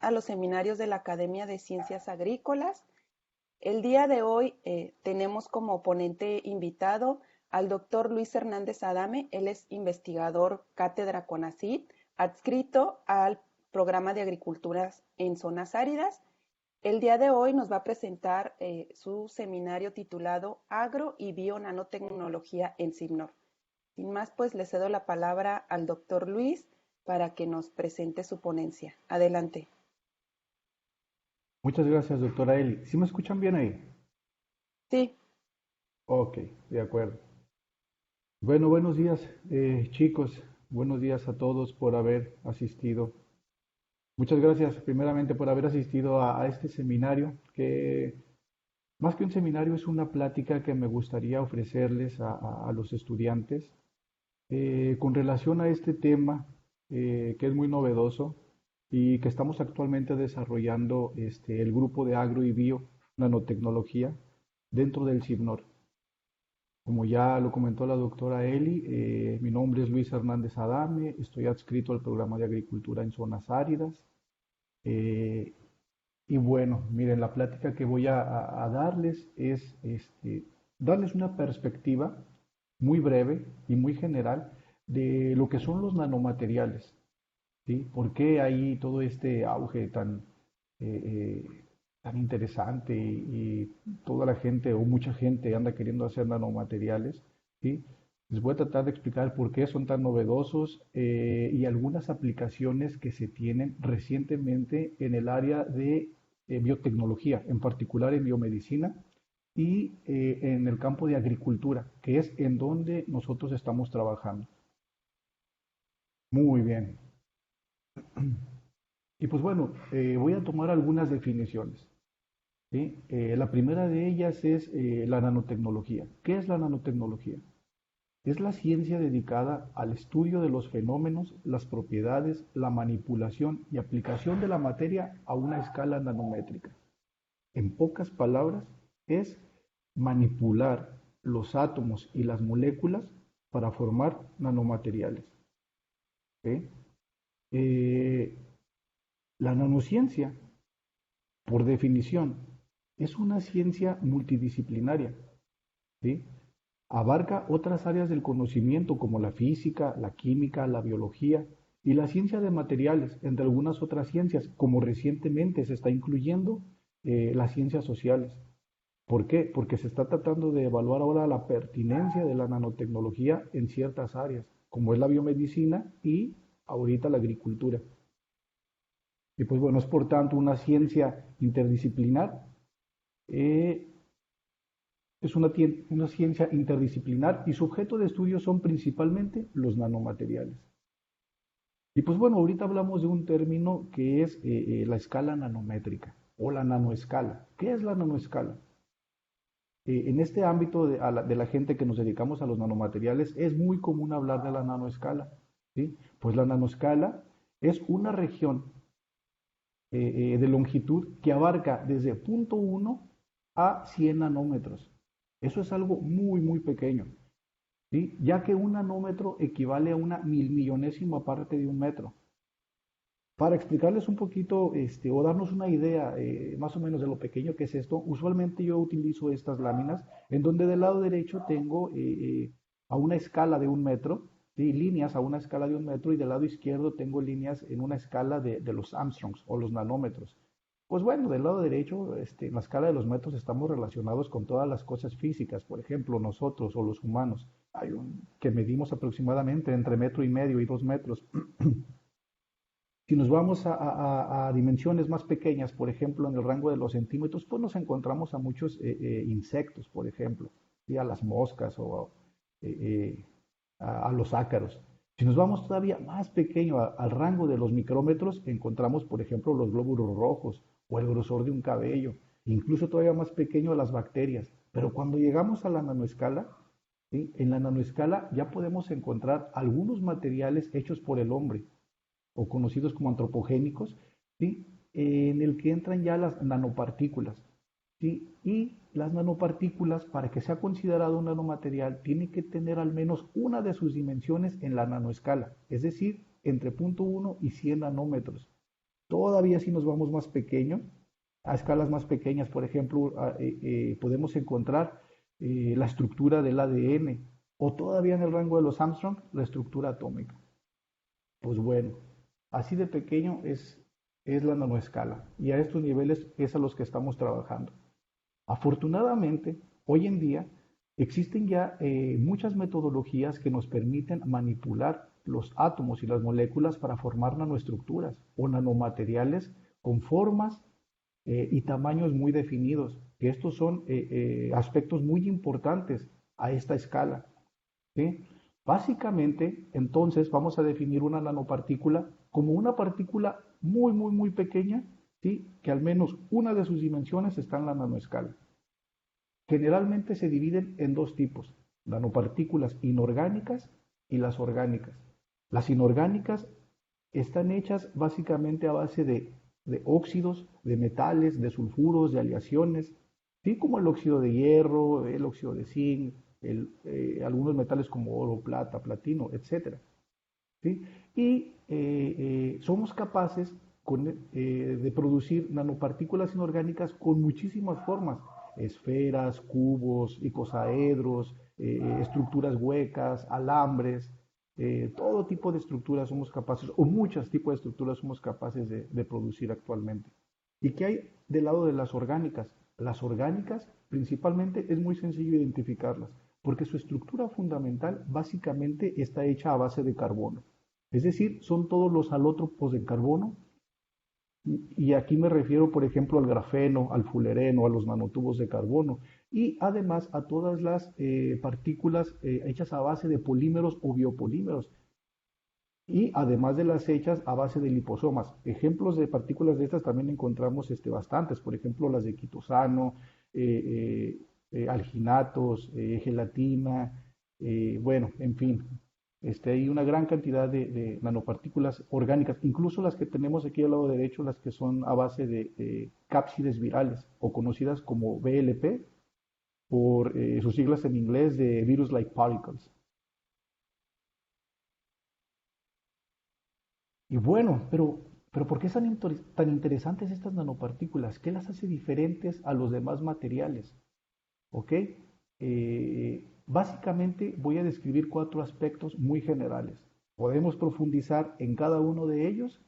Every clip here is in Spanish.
a los seminarios de la Academia de Ciencias Agrícolas. El día de hoy tenemos como ponente invitado al doctor Luis Hernández Adame. Él es investigador cátedra CONACYT, adscrito al programa de agricultura en zonas áridas. El día de hoy nos va a presentar su seminario titulado Agro y Bionanotecnología en CIBNOR. Sin más, pues le cedo la palabra al doctor Luis para que nos presente su ponencia. Adelante. Muchas gracias, doctora Eli. ¿Sí me escuchan bien ahí? Sí. Ok, de acuerdo. Bueno, buenos días, chicos. Buenos días a todos por haber asistido. Muchas gracias, primeramente, por haber asistido a este seminario, que más que un seminario es una plática que me gustaría ofrecerles a los estudiantes con relación a este tema que es muy novedoso y que estamos actualmente desarrollando el grupo de agro y bio nanotecnología dentro del CIBNOR. Como ya lo comentó la doctora Eli, mi nombre es Luis Hernández Adame, estoy adscrito al programa de agricultura en zonas áridas. eh, y bueno, miren, la plática que voy a darles es darles una perspectiva muy breve y muy general de lo que son los nanomateriales, ¿sí? ¿Por qué hay todo este auge tan interesante y toda la gente o mucha gente anda queriendo hacer nanomateriales? ¿Sí? Les voy a tratar de explicar por qué son tan novedosos y algunas aplicaciones que se tienen recientemente en el área de biotecnología, en particular en biomedicina y en el campo de agricultura, que es en donde nosotros estamos trabajando. Muy bien. Y pues bueno, voy a tomar algunas definiciones. ¿Sí? La primera de ellas es la nanotecnología. ¿Qué es la nanotecnología? Es la ciencia dedicada al estudio de los fenómenos, las propiedades, la manipulación y aplicación de la materia a una escala nanométrica. En pocas palabras, es manipular los átomos y las moléculas para formar nanomateriales. ¿Sí? Eh, la nanociencia, por definición, es una ciencia multidisciplinaria, ¿sí? Abarca otras áreas del conocimiento como la física, la química, la biología y la ciencia de materiales, entre algunas otras ciencias, como recientemente se está incluyendo las ciencias sociales. ¿Por qué? Porque se está tratando de evaluar ahora la pertinencia de la nanotecnología en ciertas áreas, como es la biomedicina y ahorita la agricultura. Y pues bueno, es por tanto una ciencia interdisciplinar, eh, es una ciencia interdisciplinar y su objeto de estudio son principalmente los nanomateriales. Y pues bueno, ahorita hablamos de un término que es la escala nanométrica o la nanoescala. ¿Qué es la nanoescala? En este ámbito de la gente que nos dedicamos a los nanomateriales es muy común hablar de la nanoescala, ¿sí? Pues la nanoescala es una región de longitud que abarca desde 0,1 a 100 nanómetros. Eso es algo muy, muy pequeño, ¿sí? Ya que un nanómetro equivale a una milmillonésima parte de un metro. Para explicarles un poquito o darnos una idea más o menos de lo pequeño que es esto, usualmente yo utilizo estas láminas en donde del lado derecho tengo a una escala de un metro, ¿sí? Líneas a una escala de un metro y del lado izquierdo tengo líneas en una escala de los Armstrongs o los nanómetros. Pues bueno, del lado derecho, en la escala de los metros estamos relacionados con todas las cosas físicas, por ejemplo, nosotros o los humanos, que medimos aproximadamente entre metro y medio y 2 metros. Si nos vamos a dimensiones más pequeñas, por ejemplo, en el rango de los centímetros, pues nos encontramos a muchos insectos, por ejemplo, y a las moscas o a los ácaros. Si nos vamos todavía más pequeño al rango de los micrómetros, encontramos, por ejemplo, los glóbulos rojos o el grosor de un cabello, incluso todavía más pequeño a las bacterias. Pero cuando llegamos a la nanoescala, ¿sí? En la nanoescala ya podemos encontrar algunos materiales hechos por el hombre o conocidos como antropogénicos, ¿sí? En el que entran ya las nanopartículas. ¿Sí? Y las nanopartículas, para que sea considerado un nanomaterial, tiene que tener al menos una de sus dimensiones en la nanoescala, es decir, entre 0,1 y 100 nanómetros. Todavía si nos vamos más pequeño, a escalas más pequeñas, por ejemplo, podemos encontrar la estructura del ADN o todavía en el rango de los Armstrong, la estructura atómica. Pues bueno, así de pequeño es la nanoescala y a estos niveles es a los que estamos trabajando. Afortunadamente, hoy en día existen ya muchas metodologías que nos permiten manipular los átomos y las moléculas para formar nanoestructuras o nanomateriales con formas y tamaños muy definidos, que estos son aspectos muy importantes a esta escala. ¿Sí? Básicamente, entonces vamos a definir una nanopartícula como una partícula muy, muy, muy pequeña, ¿sí? Que al menos una de sus dimensiones está en la nanoescala. Generalmente se dividen en dos tipos, nanopartículas inorgánicas y las orgánicas. Las inorgánicas están hechas básicamente a base de óxidos, de metales, de sulfuros, de aleaciones, ¿sí? Como el óxido de hierro, el óxido de zinc, algunos metales como oro, plata, platino, etcétera, ¿sí? Y somos capaces de producir nanopartículas inorgánicas con muchísimas formas, esferas, cubos, icosaedros, estructuras huecas, alambres, todo tipo de estructuras somos capaces, o muchos tipos de estructuras somos capaces de producir actualmente. ¿Y qué hay del lado de las orgánicas? Las orgánicas, principalmente, es muy sencillo identificarlas, porque su estructura fundamental básicamente está hecha a base de carbono. Es decir, son todos los alótropos de carbono, y aquí me refiero, por ejemplo, al grafeno, al fulereno, a los nanotubos de carbono, y además a todas las partículas hechas a base de polímeros o biopolímeros, y además de las hechas a base de liposomas. Ejemplos de partículas de estas también encontramos bastantes, por ejemplo, las de quitosano, alginatos, gelatina, bueno, en fin, hay una gran cantidad de nanopartículas orgánicas, incluso las que tenemos aquí al lado derecho, las que son a base de cápsides virales o conocidas como VLP por sus siglas en inglés de Virus-like Particles. Y bueno, pero ¿por qué son tan interesantes estas nanopartículas? ¿Qué las hace diferentes a los demás materiales? ¿Ok? Básicamente voy a describir cuatro aspectos muy generales. Podemos profundizar en cada uno de ellos,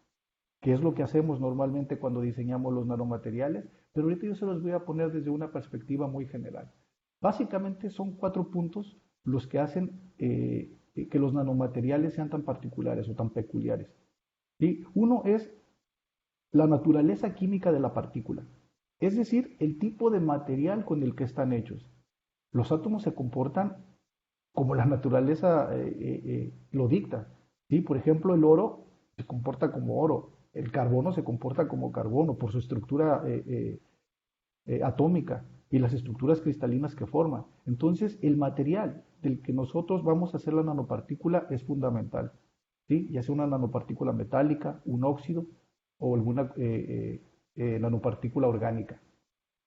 que es lo que hacemos normalmente cuando diseñamos los nanomateriales, pero ahorita yo se los voy a poner desde una perspectiva muy general. Básicamente son cuatro puntos los que hacen que los nanomateriales sean tan particulares o tan peculiares. ¿Sí? Uno es la naturaleza química de la partícula, es decir, el tipo de material con el que están hechos. Los átomos se comportan como la naturaleza lo dicta. ¿Sí? Por ejemplo, el oro se comporta como oro, el carbono se comporta como carbono por su estructura atómica y las estructuras cristalinas que forma. Entonces, el material del que nosotros vamos a hacer la nanopartícula es fundamental. ¿Sí? Ya sea una nanopartícula metálica, un óxido o alguna nanopartícula orgánica.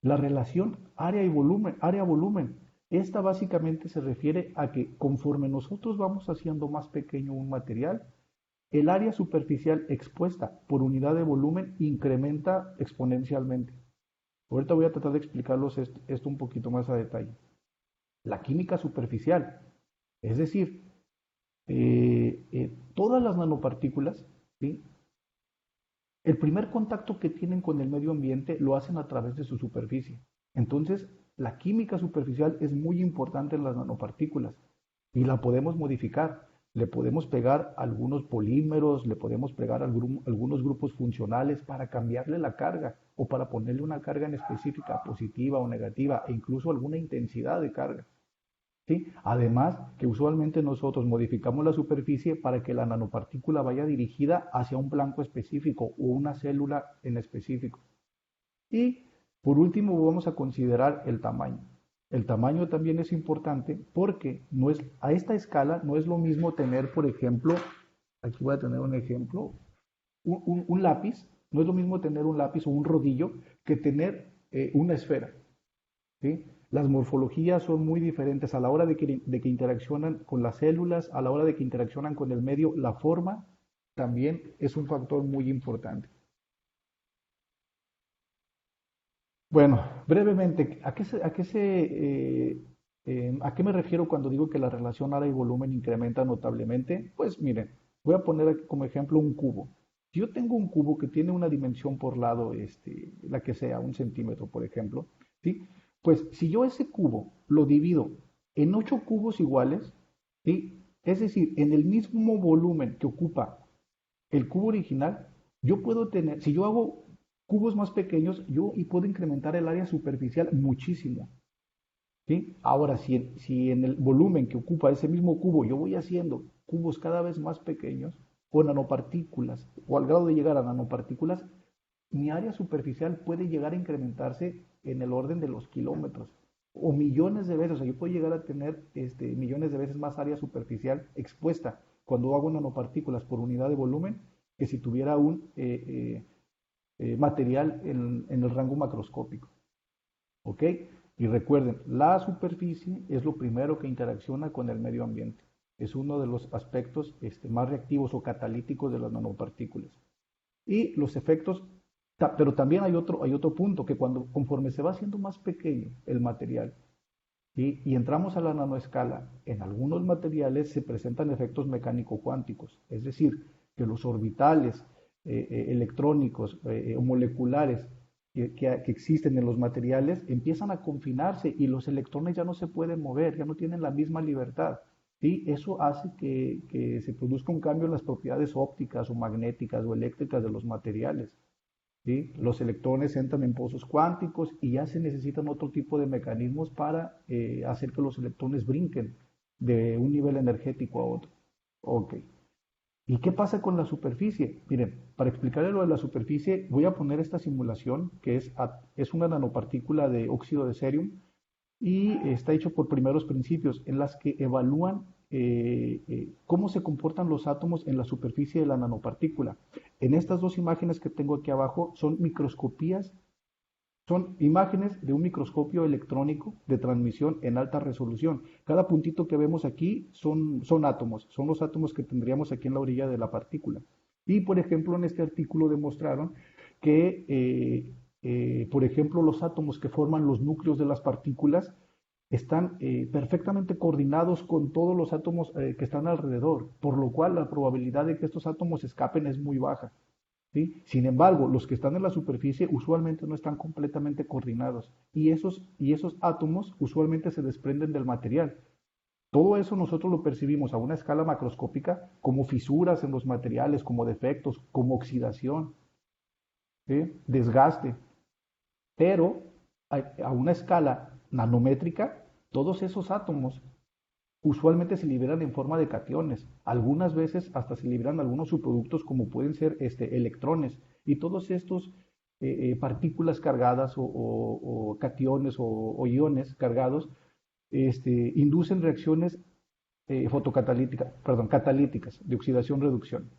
La relación área-volumen, esta básicamente se refiere a que conforme nosotros vamos haciendo más pequeño un material, el área superficial expuesta por unidad de volumen incrementa exponencialmente. Ahorita voy a tratar de explicarlos esto un poquito más a detalle. La química superficial, es decir, todas las nanopartículas, ¿sí? El primer contacto que tienen con el medio ambiente lo hacen a través de su superficie. Entonces, la química superficial es muy importante en las nanopartículas y la podemos modificar. Le podemos pegar algunos polímeros, le podemos pegar algunos grupos funcionales para cambiarle la carga o para ponerle una carga en específica, positiva o negativa, e incluso alguna intensidad de carga. ¿Sí? Además, que usualmente nosotros modificamos la superficie para que la nanopartícula vaya dirigida hacia un blanco específico o una célula en específico. Y por último vamos a considerar el tamaño. El tamaño también es importante porque a esta escala no es lo mismo tener, por ejemplo, aquí voy a tener un ejemplo, un lápiz, no es lo mismo tener un lápiz o un rodillo que tener una esfera. ¿Sí? Las morfologías son muy diferentes a la hora de que interaccionan con las células, a la hora de que interaccionan con el medio, la forma también es un factor muy importante. Bueno, brevemente, ¿a qué me refiero cuando digo que la relación área y volumen incrementa notablemente? Pues miren, voy a poner aquí como ejemplo un cubo. Si yo tengo un cubo que tiene una dimensión por lado, la que sea, 1 centímetro, por ejemplo, ¿sí? Pues si yo ese cubo lo divido en 8 cubos iguales, ¿sí? Es decir, en el mismo volumen que ocupa el cubo original, yo puedo tener, si yo hago cubos más pequeños, yo y puedo incrementar el área superficial muchísimo. ¿Sí? Ahora, si en el volumen que ocupa ese mismo cubo yo voy haciendo cubos cada vez más pequeños o nanopartículas, o al grado de llegar a nanopartículas, mi área superficial puede llegar a incrementarse en el orden de los kilómetros o millones de veces. O sea, yo puedo llegar a tener millones de veces más área superficial expuesta cuando hago nanopartículas por unidad de volumen que si tuviera un material en el rango macroscópico. ¿Ok? Y recuerden, la superficie es lo primero que interacciona con el medio ambiente. Es uno de los aspectos más reactivos o catalíticos de las nanopartículas. Y los efectos, pero también hay otro punto, que conforme se va haciendo más pequeño el material, ¿sí? Y entramos a la nanoescala, en algunos materiales se presentan efectos mecánico-cuánticos, es decir, que los orbitales electrónicos o moleculares que existen en los materiales empiezan a confinarse y los electrones ya no se pueden mover, ya no tienen la misma libertad. ¿Sí? Eso hace que se produzca un cambio en las propiedades ópticas o magnéticas o eléctricas de los materiales. ¿Sí? Los electrones entran en pozos cuánticos y ya se necesitan otro tipo de mecanismos para hacer que los electrones brinquen de un nivel energético a otro. Ok. ¿Y qué pasa con la superficie? Miren, para explicarles lo de la superficie, voy a poner esta simulación que es una nanopartícula de óxido de cerium y está hecho por primeros principios en las que evalúan cómo se comportan los átomos en la superficie de la nanopartícula. En estas dos imágenes que tengo aquí abajo son microscopías, son imágenes de un microscopio electrónico de transmisión en alta resolución. Cada puntito que vemos aquí son átomos, son los átomos que tendríamos aquí en la orilla de la partícula. Y por ejemplo, en este artículo demostraron que, por ejemplo, los átomos que forman los núcleos de las partículas están perfectamente coordinados con todos los átomos que están alrededor, por lo cual la probabilidad de que estos átomos escapen es muy baja. ¿Sí? Sin embargo, los que están en la superficie usualmente no están completamente coordinados y esos átomos usualmente se desprenden del material. Todo eso nosotros lo percibimos a una escala macroscópica como fisuras en los materiales, como defectos, como oxidación, ¿sí? Desgaste. Pero a una escala nanométrica, todos esos átomos usualmente se liberan en forma de cationes. Algunas veces hasta se liberan algunos subproductos como pueden ser electrones. Y todos estos partículas cargadas o cationes o iones cargados inducen reacciones catalíticas de oxidación-reducción.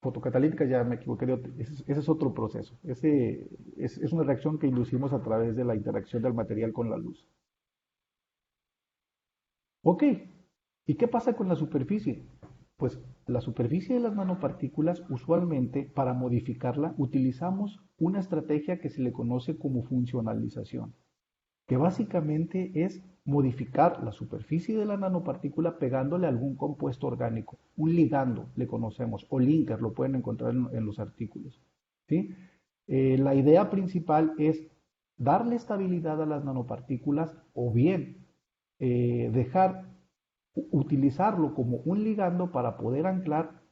Fotocatalíticas, ya me equivoqué, ese es otro proceso. Es una reacción que inducimos a través de la interacción del material con la luz. Ok, ¿y qué pasa con la superficie? Pues la superficie de las nanopartículas, usualmente para modificarla utilizamos una estrategia que se le conoce como funcionalización, que básicamente es modificar la superficie de la nanopartícula pegándole algún compuesto orgánico, un ligando le conocemos, o linker, lo pueden encontrar en los artículos. ¿Sí? La idea principal es darle estabilidad a las nanopartículas o bien utilizarlo como un ligando para poder anclar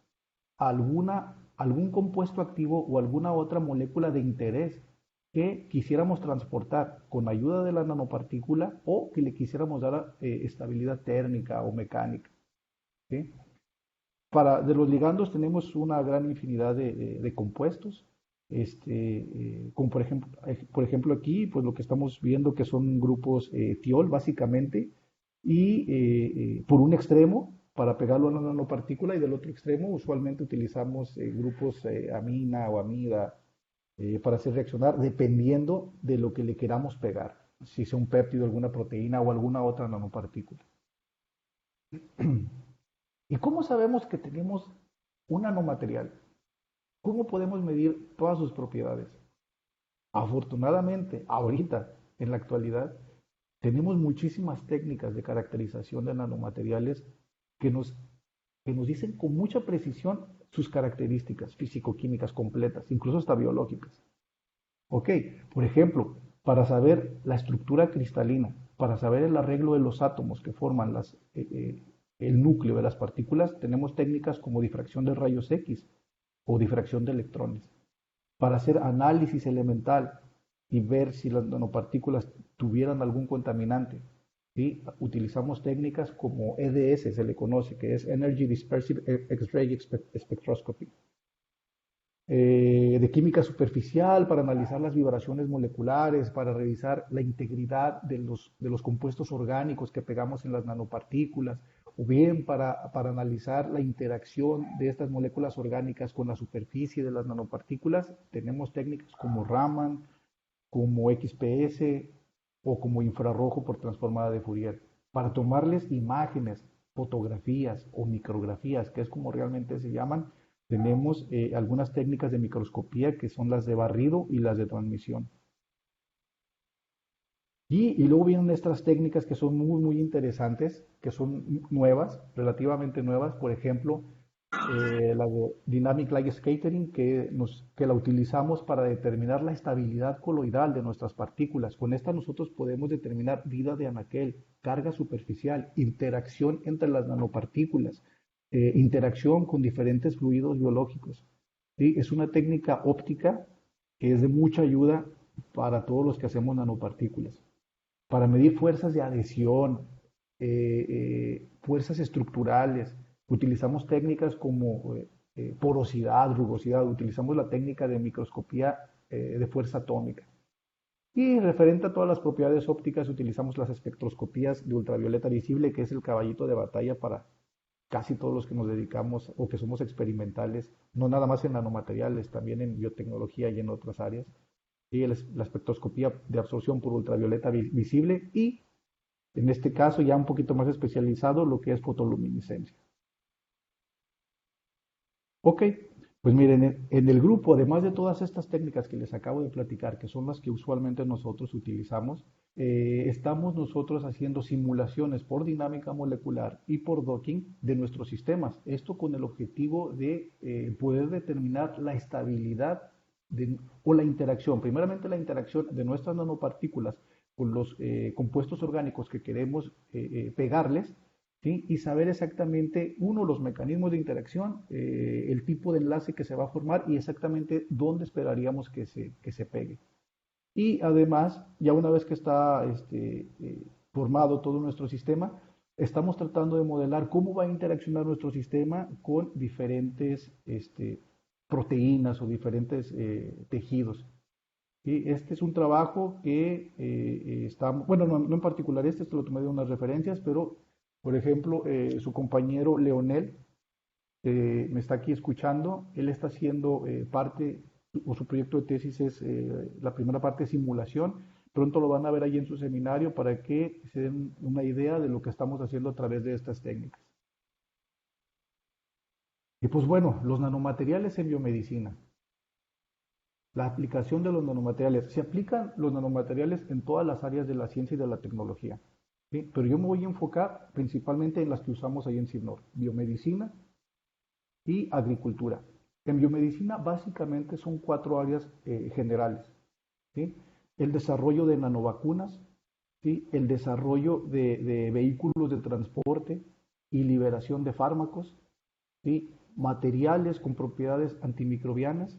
algún compuesto activo o alguna otra molécula de interés que quisiéramos transportar con ayuda de la nanopartícula o que le quisiéramos dar estabilidad térmica o mecánica. ¿Sí? De los ligandos tenemos una gran infinidad de compuestos, como por ejemplo aquí, pues lo que estamos viendo que son grupos tiol básicamente, y por un extremo para pegarlo a una nanopartícula y del otro extremo usualmente utilizamos grupos amina o amida para hacer reaccionar dependiendo de lo que le queramos pegar, si sea un péptido, alguna proteína o alguna otra nanopartícula. ¿Y cómo sabemos que tenemos un nanomaterial? ¿Cómo podemos medir todas sus propiedades? Afortunadamente, ahorita, en la actualidad, tenemos muchísimas técnicas de caracterización de nanomateriales que nos, que nos dicen con mucha precisión sus características físico-químicas completas, incluso hasta biológicas. Ok, por ejemplo, para saber la estructura cristalina, para saber el arreglo de los átomos que forman el núcleo de las partículas, tenemos técnicas como difracción de rayos X o difracción de electrones. Para hacer análisis elemental y ver si las nanopartículas tuvieran algún contaminante, ¿sí? Utilizamos técnicas como EDS, se le conoce, que es Energy Dispersive X-ray Spectroscopy, de química superficial para analizar las vibraciones moleculares, para revisar la integridad de los compuestos orgánicos que pegamos en las nanopartículas, o bien para analizar la interacción de estas moléculas orgánicas con la superficie de las nanopartículas. Tenemos técnicas como Raman, como XPS o como infrarrojo por transformada de Fourier, para tomarles imágenes, fotografías o micrografías, que es como realmente se llaman. Tenemos algunas técnicas de microscopía que son las de barrido y las de transmisión. Y luego vienen estas técnicas que son muy interesantes, que son nuevas, relativamente nuevas. Por ejemplo, la de Dynamic Light Scattering, que la utilizamos para determinar la estabilidad coloidal de nuestras partículas. Con esta nosotros podemos determinar vida de anaquel, carga superficial, interacción entre las nanopartículas, interacción con diferentes fluidos biológicos. ¿Sí? Es una técnica óptica que es de mucha ayuda para todos los que hacemos nanopartículas. Para medir fuerzas de adhesión, fuerzas estructurales, utilizamos técnicas como porosidad, rugosidad, utilizamos la técnica de microscopía de fuerza atómica. Y referente a todas las propiedades ópticas, utilizamos las espectroscopías de ultravioleta visible, que es el caballito de batalla para casi todos los que nos dedicamos o que somos experimentales, no nada más en nanomateriales, también en biotecnología y en otras áreas. Y la espectroscopía de absorción por ultravioleta visible y, en este caso, ya un poquito más especializado, lo que es fotoluminiscencia. Ok, pues miren, en el grupo, además de todas estas técnicas que les acabo de platicar, que son las que usualmente nosotros utilizamos, estamos nosotros haciendo simulaciones por dinámica molecular y por docking de nuestros sistemas. Esto con el objetivo de poder determinar la estabilidad o la interacción, primeramente la interacción de nuestras nanopartículas con los compuestos orgánicos que queremos pegarles, ¿sí? Y saber exactamente, uno, los mecanismos de interacción, el tipo de enlace que se va a formar y exactamente dónde esperaríamos que se pegue. Y además, ya una vez que está formado todo nuestro sistema, estamos tratando de modelar cómo va a interaccionar nuestro sistema con diferentes proteínas o diferentes tejidos. ¿Sí? Este es un trabajo que está, bueno, no en particular esto lo tomé de unas referencias, pero por ejemplo, su compañero Leonel me está aquí escuchando, él está haciendo parte, o su proyecto de tesis es la primera parte de simulación, pronto lo van a ver ahí en su seminario para que se den una idea de lo que estamos haciendo a través de estas técnicas. Y pues bueno, los nanomateriales en biomedicina. La aplicación de los nanomateriales. Se aplican los nanomateriales en todas las áreas de la ciencia y de la tecnología. ¿Sí? Pero yo me voy a enfocar principalmente en las que usamos ahí en CIBNOR, biomedicina y agricultura. En biomedicina básicamente son cuatro áreas generales. ¿Sí? El desarrollo de nanovacunas, ¿sí? El desarrollo de vehículos de transporte y liberación de fármacos, ¿sí? Materiales con propiedades antimicrobianas,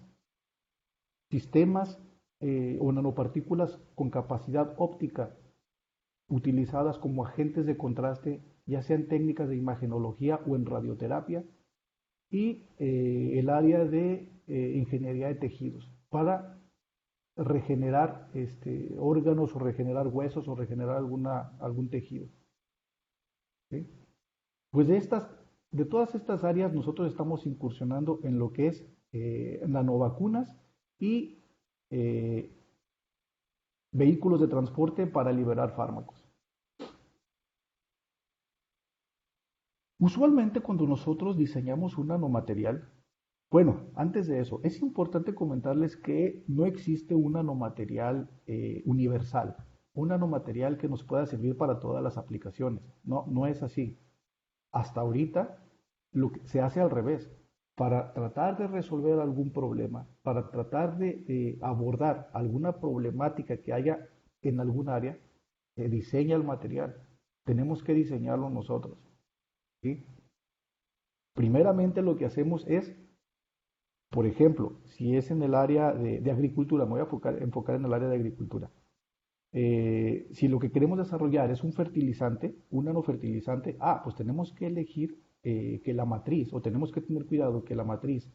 sistemas o nanopartículas con capacidad óptica utilizadas como agentes de contraste, ya sean técnicas de imagenología o en radioterapia, y el área de ingeniería de tejidos para regenerar órganos o regenerar huesos o regenerar algún tejido. ¿Sí? Pues de todas estas áreas nosotros estamos incursionando en lo que es nanovacunas y vehículos de transporte para liberar fármacos. Usualmente cuando nosotros diseñamos un nanomaterial, Bueno, antes de eso, es importante comentarles que no existe un nanomaterial universal, un nanomaterial que nos pueda servir para todas las aplicaciones. No, no es así. Hasta ahorita lo que se hace al revés. Para tratar de resolver algún problema, para tratar de abordar alguna problemática que haya en algún área, se diseña el material. Tenemos que diseñarlo nosotros, ¿sí? Primeramente lo que hacemos es, por ejemplo, si es en el área de agricultura, me voy a enfocar en el área de agricultura. Si lo que queremos desarrollar es un fertilizante, un nanofertilizante, pues tenemos que elegir que la matriz, o tenemos que tener cuidado que la matriz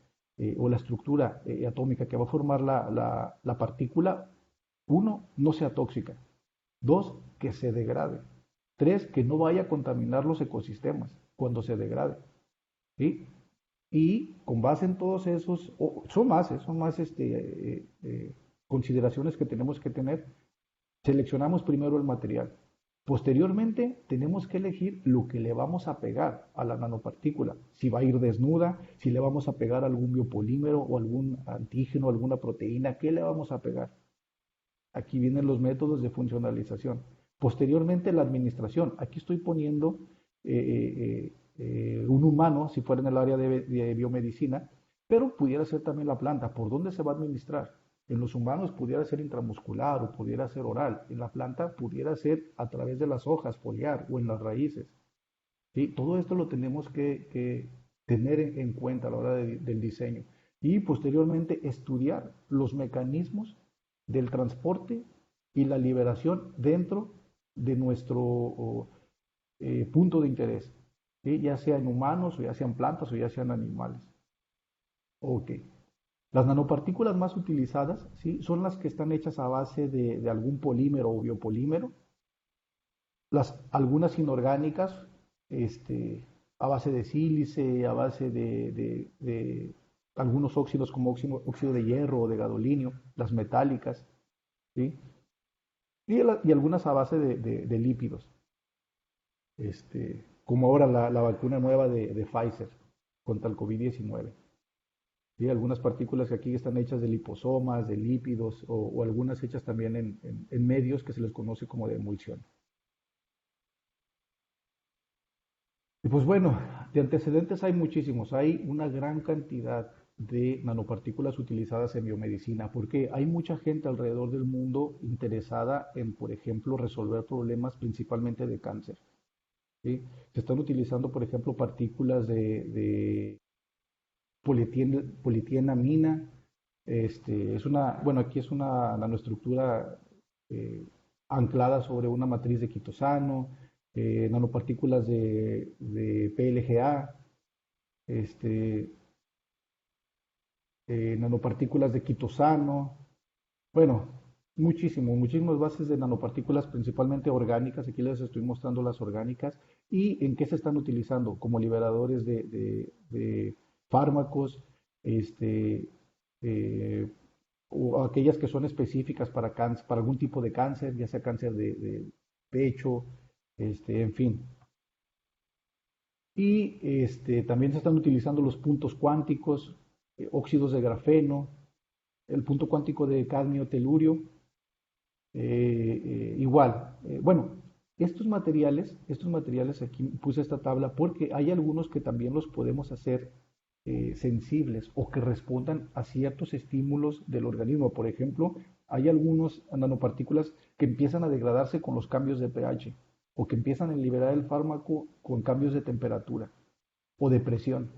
o la estructura atómica que va a formar la partícula, uno, no sea tóxica, dos, que se degrade, tres, que no vaya a contaminar los ecosistemas cuando se degrade, ¿sí? Y con base en todos esos, son más consideraciones que tenemos que tener. Seleccionamos primero el material. Posteriormente, tenemos que elegir lo que le vamos a pegar a la nanopartícula. Si va a ir desnuda, si le vamos a pegar algún biopolímero o algún antígeno, alguna proteína, ¿qué le vamos a pegar? Aquí vienen los métodos de funcionalización. Posteriormente, la administración. Aquí estoy poniendo un humano, si fuera en el área de biomedicina, pero pudiera ser también la planta. ¿Por dónde se va a administrar? En los humanos pudiera ser intramuscular o pudiera ser oral. En la planta pudiera ser a través de las hojas, foliar o en las raíces. ¿Sí? Todo esto lo tenemos que tener en cuenta a la hora del diseño. Y posteriormente estudiar los mecanismos del transporte y la liberación dentro de nuestro punto de interés, ¿sí? Ya sea en humanos o ya sean plantas o ya sean animales. Ok. Las nanopartículas más utilizadas, ¿sí? Son las que están hechas a base de algún polímero o biopolímero, algunas inorgánicas, a base de sílice, a base de algunos óxidos como óxido de hierro o de gadolinio, las metálicas, ¿sí? Y algunas a base de lípidos, como ahora la vacuna nueva de Pfizer contra el COVID-19. ¿Sí? Algunas partículas que aquí están hechas de liposomas, de lípidos o algunas hechas también en medios que se les conoce como de emulsión. Y pues bueno, de antecedentes hay muchísimos, hay una gran cantidad de nanopartículas utilizadas en biomedicina, porque hay mucha gente alrededor del mundo interesada en, por ejemplo, resolver problemas principalmente de cáncer. ¿Sí? Se están utilizando, por ejemplo, partículas de politienamina. Bueno, aquí es una nanoestructura eh, anclada sobre una matriz de quitosano, nanopartículas de PLGA, este, nanopartículas de quitosano, bueno, muchísimas bases de nanopartículas, principalmente orgánicas. Aquí les estoy mostrando las orgánicas y en qué se están utilizando como liberadores de fármacos, este, eh, o aquellas que son específicas para cáncer, para algún tipo de cáncer, ya sea cáncer de pecho, en fin. Y también se están utilizando los puntos cuánticos, óxidos de grafeno, el punto cuántico de cadmio telurio, igual. Bueno, estos materiales aquí puse esta tabla porque hay algunos que también los podemos hacer sensibles o que respondan a ciertos estímulos del organismo. Por ejemplo, hay algunos nanopartículas que empiezan a degradarse con los cambios de pH o que empiezan a liberar el fármaco con cambios de temperatura o de presión,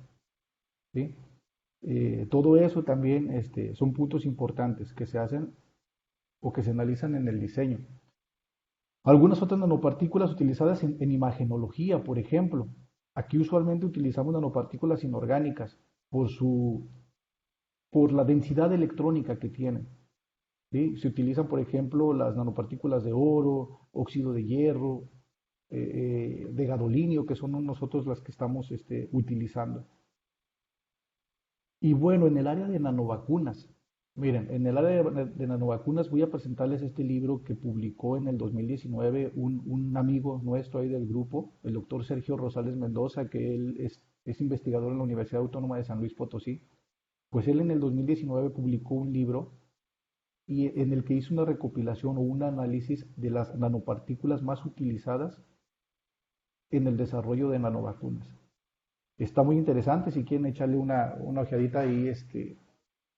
¿sí? Todo eso también son puntos importantes que se hacen o que se analizan en el diseño. Algunas otras nanopartículas utilizadas en imagenología, por ejemplo. Aquí usualmente utilizamos nanopartículas inorgánicas por, su, por la densidad electrónica que tienen. ¿Sí? Se utilizan, por ejemplo, las nanopartículas de oro, óxido de hierro, de gadolinio, que son nosotros las que estamos utilizando. Y bueno, en el área de nanovacunas, miren, en el área de nanovacunas voy a presentarles este libro que publicó en el 2019 un amigo nuestro ahí del grupo, el doctor Sergio Rosales Mendoza, que él es investigador en la Universidad Autónoma de San Luis Potosí. Pues él en el 2019 publicó un libro en el que hizo una recopilación o un análisis de las nanopartículas más utilizadas en el desarrollo de nanovacunas. Está muy interesante, si quieren echarle una ojeadita ahí,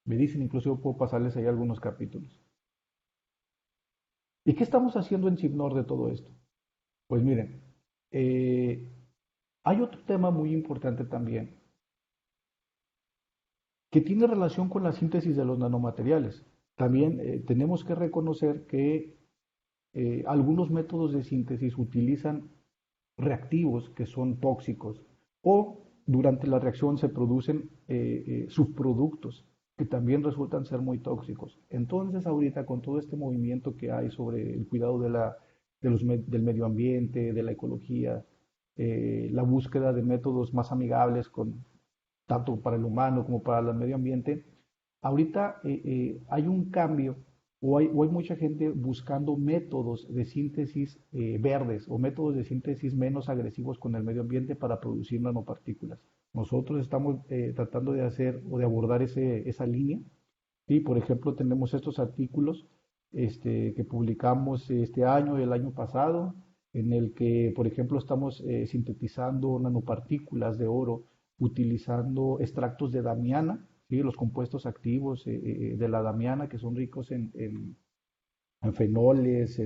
me dicen, incluso yo puedo pasarles ahí algunos capítulos. ¿Y qué estamos haciendo en Cibnor de todo esto? Pues miren, eh, hay otro tema muy importante también que tiene relación con la síntesis de los nanomateriales. También tenemos que reconocer que algunos métodos de síntesis utilizan reactivos que son tóxicos o durante la reacción se producen subproductos que también resultan ser muy tóxicos. Entonces ahorita con todo este movimiento que hay sobre el cuidado del medio ambiente, de la ecología, la búsqueda de métodos más amigables tanto para el humano como para el medio ambiente, ahorita hay un cambio o hay mucha gente buscando métodos de síntesis verdes o métodos de síntesis menos agresivos con el medio ambiente para producir nanopartículas. Nosotros estamos tratando de hacer o de abordar esa línea. ¿Sí? Por ejemplo, tenemos estos artículos que publicamos este año y el año pasado, en el que, por ejemplo, estamos sintetizando nanopartículas de oro utilizando extractos de damiana, ¿sí? Los compuestos activos de la damiana que son ricos en fenoles,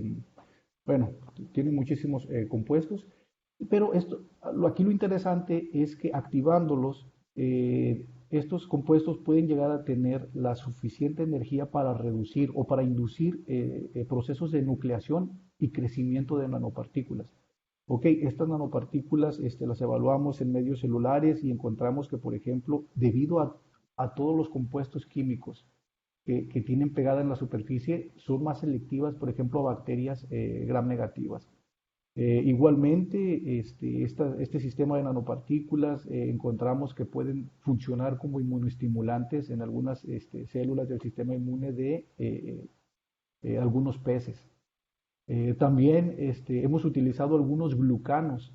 bueno, tienen muchísimos compuestos, pero aquí lo interesante es que activándolos, estos compuestos pueden llegar a tener la suficiente energía para reducir o para inducir procesos de nucleación y crecimiento de nanopartículas. Ok, estas nanopartículas las evaluamos en medios celulares y encontramos que, por ejemplo, debido a todos los compuestos químicos que tienen pegada en la superficie, son más selectivas, por ejemplo, a bacterias gram negativas. Igualmente, este sistema de nanopartículas encontramos que pueden funcionar como inmunoestimulantes en algunas células del sistema inmune de algunos peces. También hemos utilizado algunos glucanos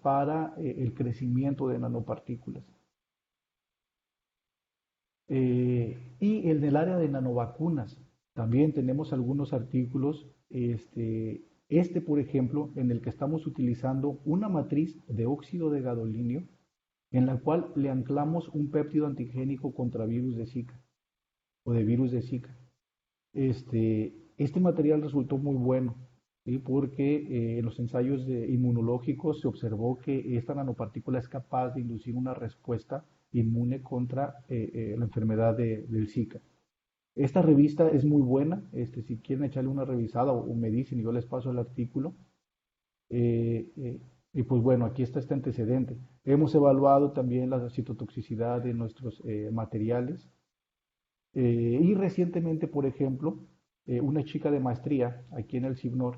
para el crecimiento de nanopartículas. Y en el área de nanovacunas, también tenemos algunos artículos, por ejemplo, en el que estamos utilizando una matriz de óxido de gadolinio, en la cual le anclamos un péptido antigénico contra virus de Zika o de virus de Zika. Este material resultó muy bueno, ¿sí? Porque en los ensayos inmunológicos se observó que esta nanopartícula es capaz de inducir una respuesta inmune contra la enfermedad del Zika. Esta revista es muy buena, si quieren echarle una revisada o me dicen y yo les paso el artículo. Y pues bueno, aquí está este antecedente. Hemos evaluado también la citotoxicidad de nuestros materiales. Y recientemente, por ejemplo, una chica de maestría aquí en el CIBNOR,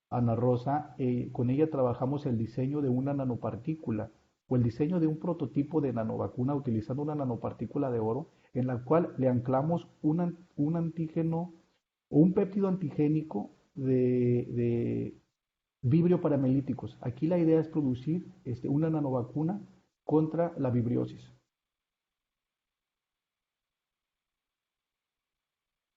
Ana Rosa, con ella trabajamos el diseño de una nanopartícula o el diseño de un prototipo de nanovacuna utilizando una nanopartícula de oro en la cual le anclamos un antígeno o un péptido antigénico de vibrio paramelíticos. Aquí la idea es producir una nanovacuna contra la vibriosis.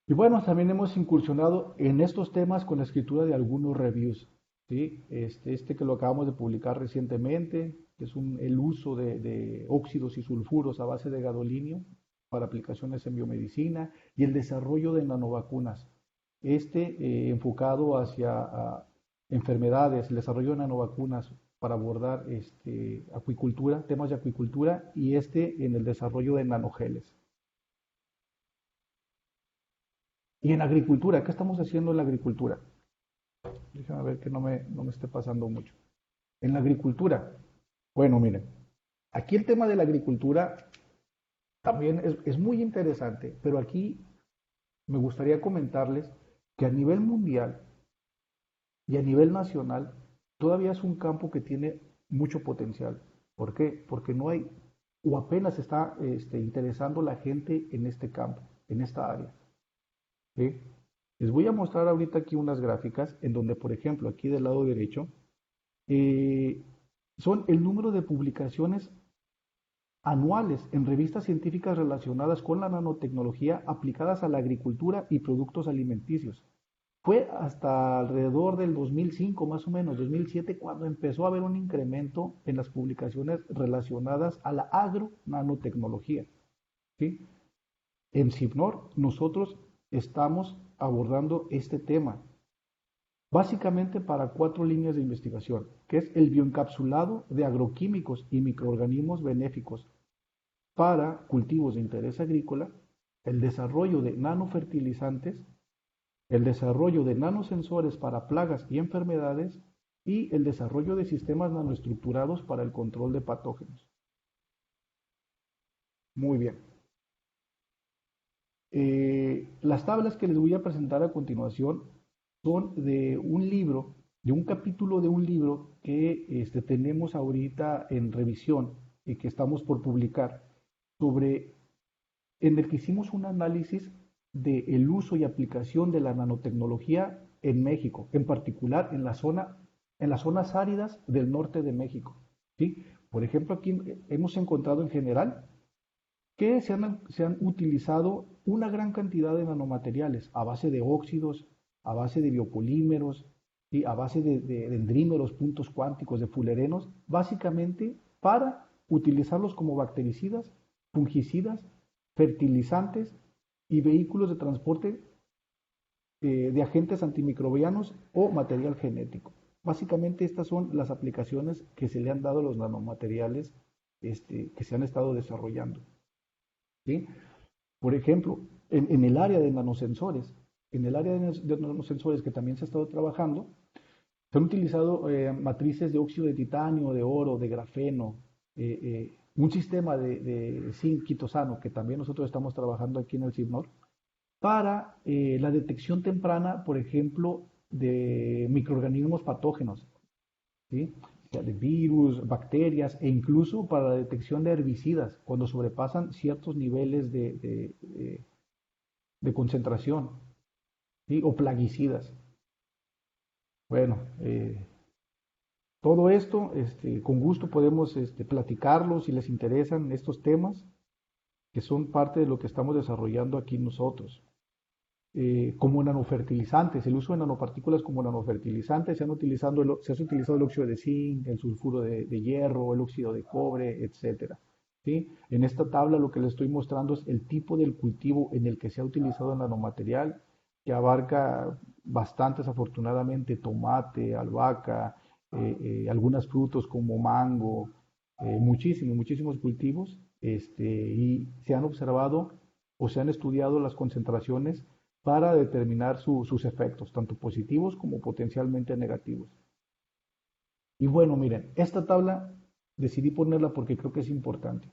Y bueno, también hemos incursionado en estos temas con la escritura de algunos reviews, ¿sí? Que lo acabamos de publicar recientemente, que es el uso de óxidos y sulfuros a base de gadolinio para aplicaciones en biomedicina y el desarrollo de nanovacunas. Enfocado hacia enfermedades, el desarrollo de nanovacunas para abordar acuicultura, temas de acuicultura y en el desarrollo de nanogeles. Y en agricultura, ¿qué estamos haciendo en la agricultura? Déjame ver que no me esté pasando mucho. En la agricultura, bueno, miren, aquí el tema de la agricultura también es muy interesante, pero aquí me gustaría comentarles que a nivel mundial y a nivel nacional todavía es un campo que tiene mucho potencial. ¿Por qué? Porque no hay, o apenas está interesando la gente en este campo, en esta área. ¿Sí? Les voy a mostrar ahorita aquí unas gráficas en donde, por ejemplo, aquí del lado derecho, son el número de publicaciones anuales en revistas científicas relacionadas con la nanotecnología aplicadas a la agricultura y productos alimenticios. Fue hasta alrededor del 2005, más o menos, 2007, cuando empezó a haber un incremento en las publicaciones relacionadas a la agronanotecnología. ¿Sí? En CIBNOR nosotros estamos abordando este tema, básicamente para 4 líneas de investigación, que es el bioencapsulado de agroquímicos y microorganismos benéficos para cultivos de interés agrícola, el desarrollo de nanofertilizantes, el desarrollo de nanosensores para plagas y enfermedades y el desarrollo de sistemas nanoestructurados para el control de patógenos. Muy bien. Las tablas que les voy a presentar a continuación son de un libro, de un capítulo de un libro que tenemos ahorita en revisión y que estamos por publicar, en el que hicimos un análisis del uso y aplicación de la nanotecnología en México, en particular en las zonas áridas del norte de México. ¿Sí? Por ejemplo, aquí hemos encontrado en general que se han utilizado una gran cantidad de nanomateriales a base de óxidos, a base de biopolímeros, y a base de dendrímeros, puntos cuánticos, de fullerenos, básicamente para utilizarlos como bactericidas, fungicidas, fertilizantes y vehículos de transporte de agentes antimicrobianos o material genético. Básicamente estas son las aplicaciones que se le han dado a los nanomateriales que se han estado desarrollando. ¿Sí? Por ejemplo, en el área de nanosensores, que también se ha estado trabajando, se han utilizado matrices de óxido de titanio, de oro, de grafeno, un sistema de zinc quitosano que también nosotros estamos trabajando aquí en el CIBNOR, para la detección temprana, por ejemplo, de microorganismos patógenos, ¿sí? O sea, de virus, bacterias e incluso para la detección de herbicidas cuando sobrepasan ciertos niveles de concentración, ¿sí? O plaguicidas. Bueno, todo esto, con gusto podemos platicarlo si les interesan estos temas, que son parte de lo que estamos desarrollando aquí nosotros. Como nanofertilizantes, el uso de nanopartículas como nanofertilizantes, se ha utilizado el óxido de zinc, el sulfuro de hierro, el óxido de cobre, etcétera. ¿Sí? En esta tabla lo que les estoy mostrando es el tipo del cultivo en el que se ha utilizado el nanomaterial, que abarca bastantes, afortunadamente, tomate, albahaca, algunos frutos como mango, muchísimos cultivos, y se han observado o se han estudiado las concentraciones para determinar sus efectos, tanto positivos como potencialmente negativos. Y bueno, miren, esta tabla decidí ponerla porque creo que es importante.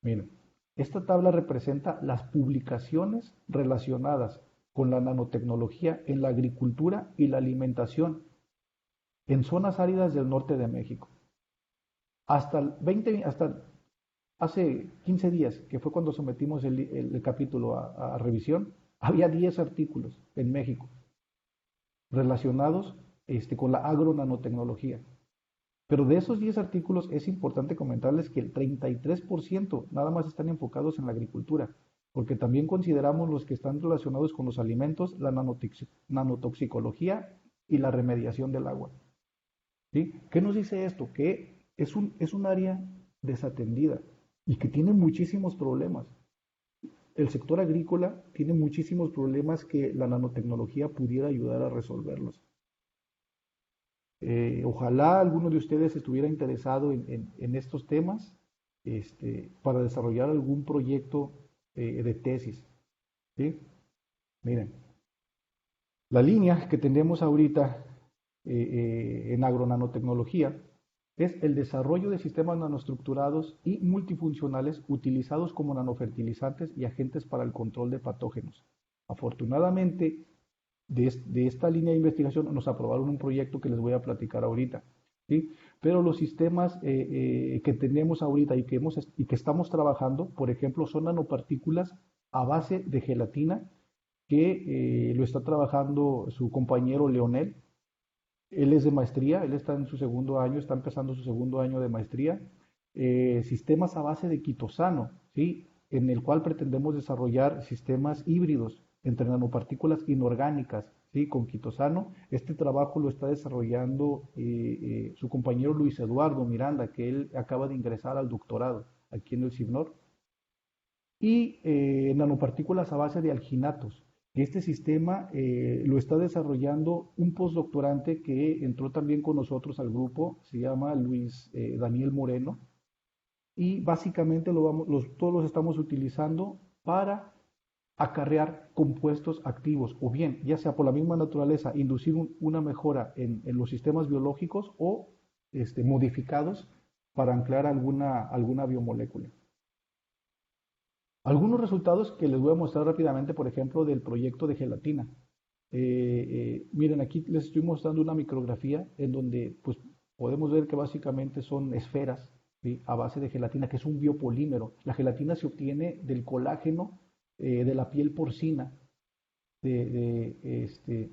Miren, esta tabla representa las publicaciones relacionadas con la nanotecnología en la agricultura y la alimentación en zonas áridas del norte de México. Hasta hace 15 días, que fue cuando sometimos el capítulo a revisión, había 10 artículos en México relacionados con la agronanotecnología. Pero de esos 10 artículos es importante comentarles que el 33% nada más están enfocados en la agricultura, porque también consideramos los que están relacionados con los alimentos, la nanotoxicología y la remediación del agua. ¿Sí? ¿Qué nos dice esto? Que es un área desatendida y que tiene muchísimos problemas. El sector agrícola tiene muchísimos problemas que la nanotecnología pudiera ayudar a resolverlos. Ojalá alguno de ustedes estuviera interesado en estos temas para desarrollar algún proyecto de tesis. ¿Sí? Miren, la línea que tenemos ahorita en agronanotecnología es el desarrollo de sistemas nanoestructurados y multifuncionales utilizados como nanofertilizantes y agentes para el control de patógenos. Afortunadamente, de esta línea de investigación nos aprobaron un proyecto que les voy a platicar ahorita, ¿sí? Pero los sistemas que tenemos ahorita y que estamos trabajando, por ejemplo, son nanopartículas a base de gelatina que lo está trabajando su compañero Leonel. Él es de maestría, él está en su segundo año, está empezando su segundo año de maestría sistemas a base de quitosano, ¿sí? En el cual pretendemos desarrollar sistemas híbridos entre nanopartículas inorgánicas, ¿sí? Con quitosano. Este trabajo lo está desarrollando su compañero Luis Eduardo Miranda, que él acaba de ingresar al doctorado aquí en el CIBNOR, y nanopartículas a base de alginatos. Este sistema lo está desarrollando un postdoctorante que entró también con nosotros al grupo, se llama Luis Daniel Moreno, y básicamente todos los estamos utilizando para acarrear compuestos activos, o bien, ya sea por la misma naturaleza, inducir una mejora en los sistemas biológicos o modificados para anclar alguna biomolécula. Algunos resultados que les voy a mostrar rápidamente, por ejemplo, del proyecto de gelatina. Miren, aquí les estoy mostrando una micrografía en donde pues, podemos ver que básicamente son esferas, ¿sí? A base de gelatina, que es un biopolímero. La gelatina se obtiene del colágeno de la piel porcina de, de, este,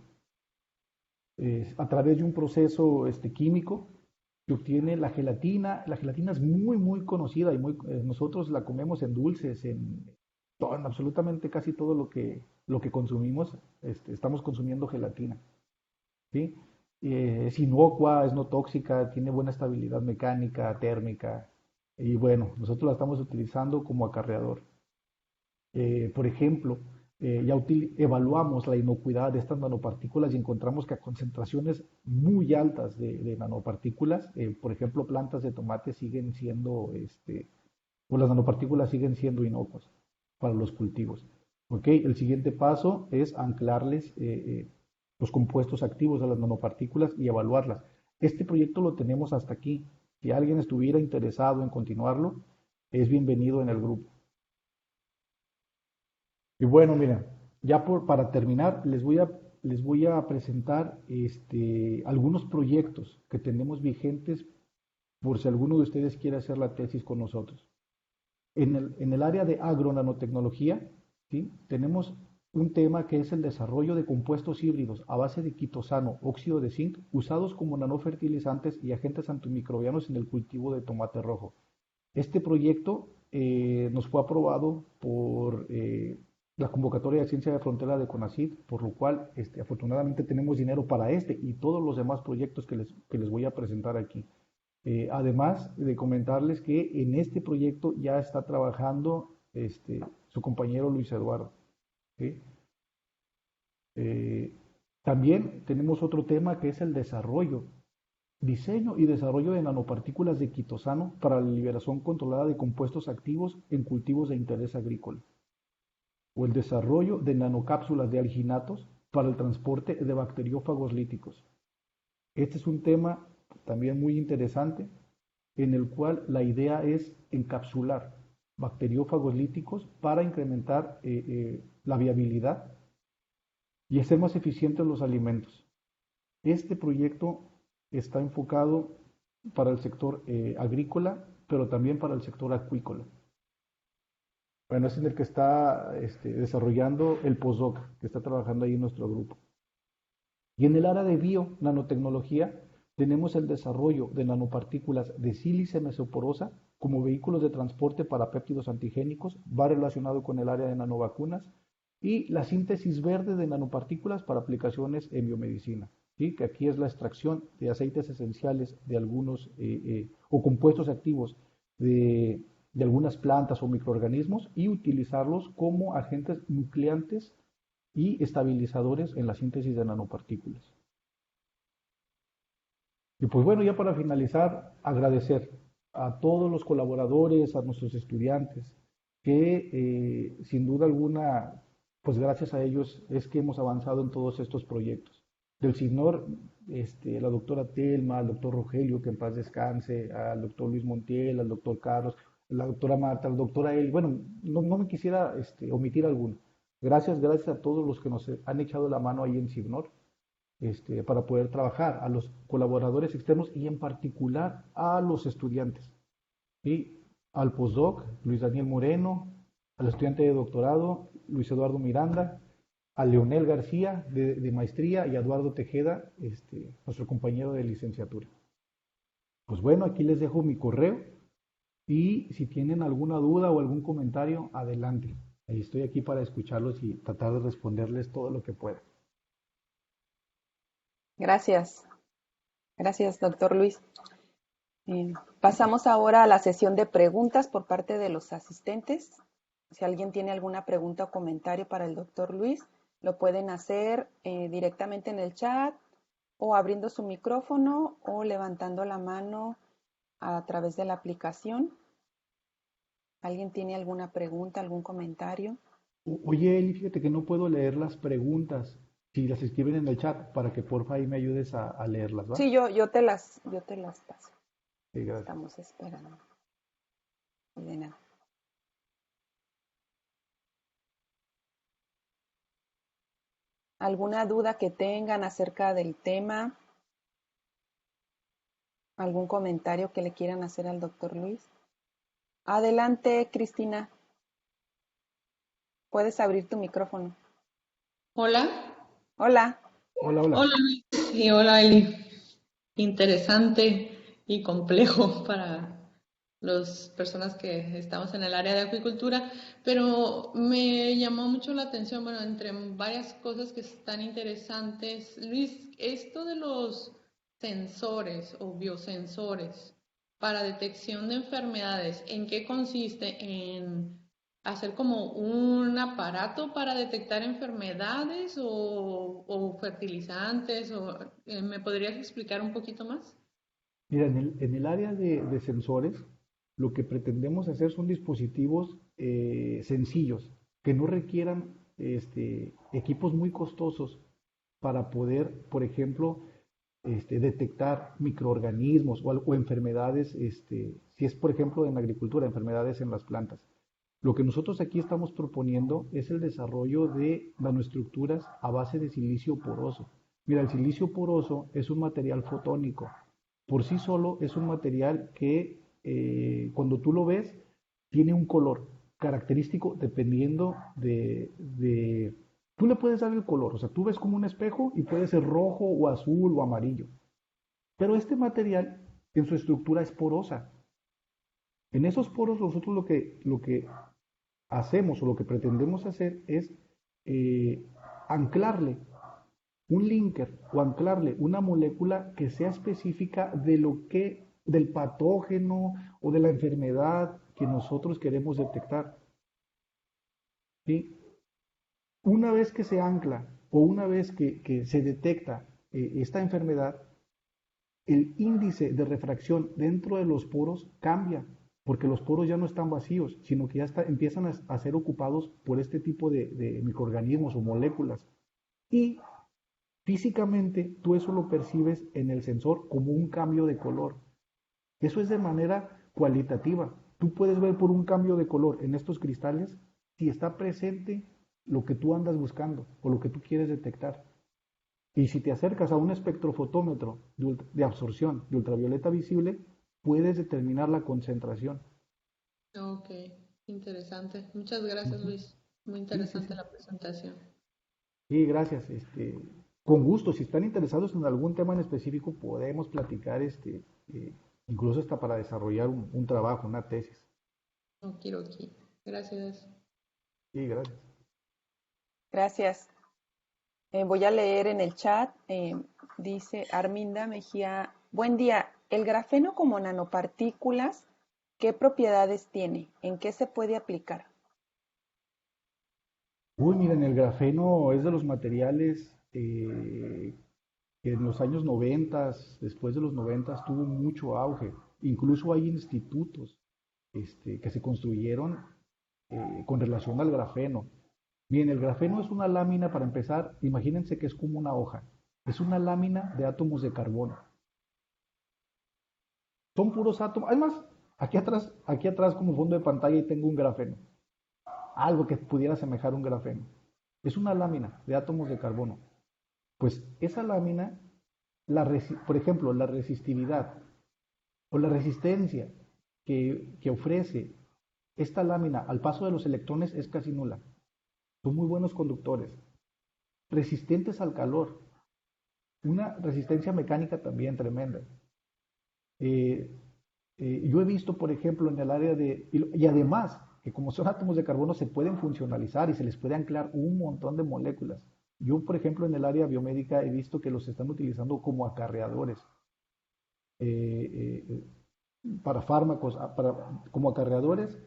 a través de un proceso químico que obtiene la gelatina. La gelatina es muy, muy conocida y nosotros la comemos en dulces, en absolutamente casi todo lo que consumimos, estamos consumiendo gelatina, ¿sí? Es inocua, es no tóxica, tiene buena estabilidad mecánica, térmica, y bueno, nosotros la estamos utilizando como acarreador. Por ejemplo, ya evaluamos la inocuidad de estas nanopartículas y encontramos que a concentraciones muy altas de nanopartículas, por ejemplo, plantas de tomate siguen siendo, pues las nanopartículas siguen siendo inocuas para los cultivos. ¿Ok? El siguiente paso es anclarles los compuestos activos a las nanopartículas y evaluarlas. Este proyecto lo tenemos hasta aquí. Si alguien estuviera interesado en continuarlo, es bienvenido en el grupo. Y bueno, mira, para terminar, les voy a presentar algunos proyectos que tenemos vigentes por si alguno de ustedes quiere hacer la tesis con nosotros. En el área de agronanotecnología, ¿sí? Tenemos un tema que es el desarrollo de compuestos híbridos a base de quitosano, óxido de zinc, usados como nanofertilizantes y agentes antimicrobianos en el cultivo de tomate rojo. Este proyecto nos fue aprobado por la convocatoria de ciencia de frontera de CONACYT, por lo cual afortunadamente tenemos dinero para y todos los demás proyectos que les voy a presentar aquí. Además de comentarles que en este proyecto ya está trabajando su compañero Luis Eduardo, ¿sí? Eh, También tenemos otro tema que es el diseño y desarrollo de nanopartículas de quitosano para la liberación controlada de compuestos activos en cultivos de interés agrícola, o el desarrollo de nanocápsulas de alginatos para el transporte de bacteriófagos líticos. Este es un tema también muy interesante en el cual la idea es encapsular bacteriófagos líticos para incrementar la viabilidad y hacer más eficientes los alimentos. Este proyecto está enfocado para el sector agrícola, pero también para el sector acuícola. Bueno, es en el que está desarrollando el postdoc, que está trabajando ahí en nuestro grupo. Y en el área de bio-nanotecnología tenemos el desarrollo de nanopartículas de sílice mesoporosa como vehículos de transporte para péptidos antigénicos, va relacionado con el área de nanovacunas, y la síntesis verde de nanopartículas para aplicaciones en biomedicina, ¿sí? Que aquí es la extracción de aceites esenciales de algunos o compuestos activos de algunas plantas o microorganismos y utilizarlos como agentes nucleantes y estabilizadores en la síntesis de nanopartículas. Y pues bueno, ya para finalizar, agradecer a todos los colaboradores, a nuestros estudiantes, que sin duda alguna, pues gracias a ellos es que hemos avanzado en todos estos proyectos. Del CIBNOR, la doctora Telma, al doctor Rogelio, que en paz descanse, al doctor Luis Montiel, al doctor Carlos, la doctora Marta, al doctora Eli, bueno, no me quisiera omitir alguno. Gracias a todos los que nos han echado la mano ahí en CIBNOR para poder trabajar, a los colaboradores externos y en particular a los estudiantes. Y al postdoc, Luis Daniel Moreno, al estudiante de doctorado, Luis Eduardo Miranda, a Leonel García de maestría y a Eduardo Tejeda, nuestro compañero de licenciatura. Pues bueno, aquí les dejo mi correo y si tienen alguna duda o algún comentario, adelante. Estoy aquí para escucharlos y tratar de responderles todo lo que pueda. Gracias. Gracias, doctor Luis. Pasamos ahora a la sesión de preguntas por parte de los asistentes. Si alguien tiene alguna pregunta o comentario para el doctor Luis, lo pueden hacer directamente en el chat o abriendo su micrófono o levantando la mano a través de la aplicación. ¿Alguien tiene alguna pregunta, algún comentario? Oye, Eli, fíjate que no puedo leer las preguntas. Si las escriben en el chat, para que porfa ahí me ayudes a leerlas, ¿va? Sí, yo te las paso. Sí, gracias. Estamos esperando. De nada. ¿Alguna duda que tengan acerca del tema? ¿Algún comentario que le quieran hacer al doctor Luis? Adelante, Cristina. Puedes abrir tu micrófono. Hola, Hola. Hola, hola. hola Luis y hola Eli. Interesante y complejo para las personas que estamos en el área de acuicultura, pero me llamó mucho la atención, bueno, entre varias cosas que están interesantes, Luis, esto de los sensores o biosensores para detección de enfermedades, ¿en qué consiste? ¿En hacer como un aparato para detectar enfermedades o fertilizantes? ¿Me podrías explicar un poquito más? Mira, en el área de sensores, lo que pretendemos hacer son dispositivos sencillos, que no requieran equipos muy costosos para poder, por ejemplo, detectar microorganismos o enfermedades, si es, por ejemplo, en agricultura, enfermedades en las plantas. Lo que nosotros aquí estamos proponiendo es el desarrollo de nanoestructuras a base de silicio poroso. Mira, el silicio poroso es un material fotónico. Por sí solo es un material que cuando tú lo ves tiene un color característico dependiendo de... Tú le puedes dar el color, o sea, tú ves como un espejo y puede ser rojo o azul o amarillo. Pero este material en su estructura es porosa. En esos poros nosotros lo que hacemos o lo que pretendemos hacer es eh, anclarle un linker o anclarle una molécula que sea específica de lo que, del patógeno o de la enfermedad que nosotros queremos detectar. ¿Sí? Una vez que se ancla o una vez que se detecta esta enfermedad, el índice de refracción dentro de los poros cambia, porque los poros ya no están vacíos, sino que empiezan a ser ocupados por este tipo de microorganismos o moléculas. Y físicamente tú eso lo percibes en el sensor como un cambio de color. Eso es de manera cualitativa. Tú puedes ver por un cambio de color en estos cristales si está presente lo que tú andas buscando o lo que tú quieres detectar. Y si te acercas a un espectrofotómetro de absorción de ultravioleta visible, puedes determinar la concentración. Ok, interesante. Muchas gracias, Ujú. Luis. Muy Sí, sí, interesante sí. la presentación. Sí, gracias. Con gusto, si están interesados en algún tema en específico, podemos platicar, incluso hasta para desarrollar un trabajo, una tesis. No quiero aquí. Gracias. Sí, gracias. Gracias. Voy a leer en el chat. Dice Arminda Mejía, buen día. ¿El grafeno como nanopartículas, qué propiedades tiene? ¿En qué se puede aplicar? Uy, miren, el grafeno es de los materiales que en los años 90, después de los 90, tuvo mucho auge. Incluso hay institutos que se construyeron con relación al grafeno. Miren, el grafeno es una lámina, para empezar, imagínense que es como una hoja. Es una lámina de átomos de carbono. Son puros átomos. Además, aquí atrás como fondo de pantalla tengo un grafeno. Algo que pudiera asemejar un grafeno. Es una lámina de átomos de carbono. Pues esa lámina, por ejemplo, la resistividad o la resistencia que ofrece esta lámina al paso de los electrones es casi nula. Son muy buenos conductores, resistentes al calor, una resistencia mecánica también tremenda. Eh, Yo he visto, por ejemplo, en el área y además, que como son átomos de carbono, se pueden funcionalizar y se les puede anclar un montón de moléculas. Yo, por ejemplo, en el área biomédica he visto que los están utilizando como acarreadores eh, eh, para fármacos, como acarreadores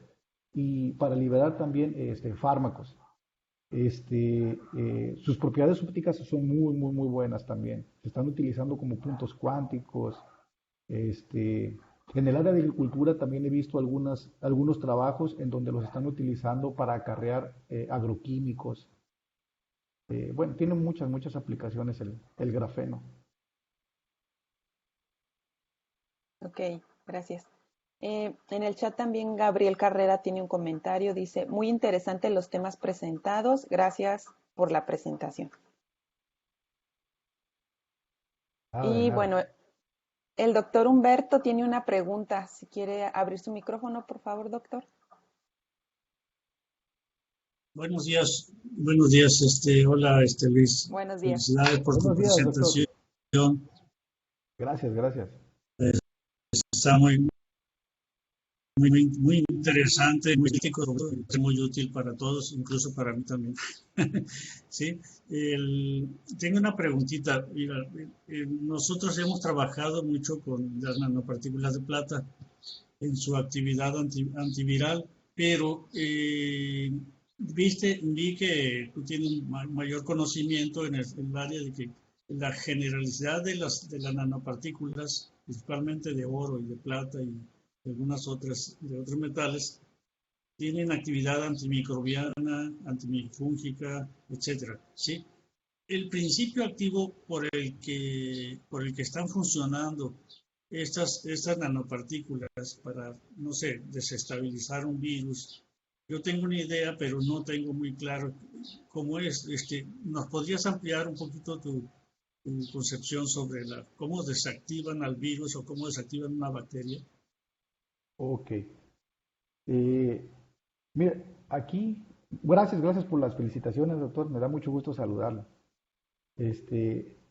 y para liberar también fármacos. Sus propiedades ópticas son muy, muy, muy buenas también. Se están utilizando como puntos cuánticos. Este, en el área de agricultura también he visto algunos trabajos en donde los están utilizando para acarrear agroquímicos. Bueno, tiene muchas, muchas aplicaciones el grafeno. Ok, gracias. En el chat también Gabriel Carrera tiene un comentario, dice, muy interesante los temas presentados, gracias por la presentación. Nada de Y nada. bueno, el doctor Humberto tiene una pregunta, si quiere abrir su micrófono, por favor, doctor. Buenos días, hola, Luis. Buenos días. Felicidades por tu Buenos días, doctor. presentación. Gracias, gracias. Está muy, muy, muy interesante, muy crítico, muy útil para todos, incluso para mí también. Sí, tengo una preguntita. Mira, nosotros hemos trabajado mucho con las nanopartículas de plata en su actividad antiviral, pero vi que tú tienes un mayor conocimiento en el área de que la generalidad de las nanopartículas, principalmente de oro y de plata y algunas otras de otros metales, tienen actividad antimicrobiana, antimifúngica, etcétera, ¿sí? El principio activo por el que están funcionando estas nanopartículas para, no sé, desestabilizar un virus. Yo tengo una idea, pero no tengo muy claro cómo es. ¿Nos podrías ampliar un poquito tu concepción sobre cómo desactivan al virus o cómo desactivan una bacteria? Ok. Eh, Mira, aquí, gracias por las felicitaciones, doctor. Me da mucho gusto saludarlo.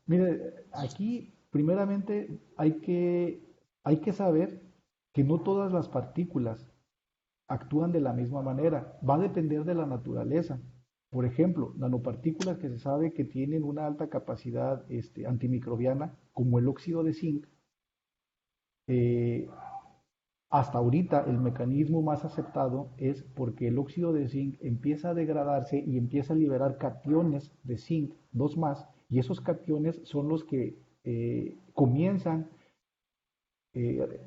Mire, aquí, primeramente, hay que saber que no todas las partículas actúan de la misma manera. Va a depender de la naturaleza. Por ejemplo, nanopartículas que se sabe que tienen una alta capacidad antimicrobiana, como el óxido de zinc, eh, hasta ahorita el mecanismo más aceptado es porque el óxido de zinc empieza a degradarse y empieza a liberar cationes de zinc, dos más, y esos cationes son los que comienzan eh,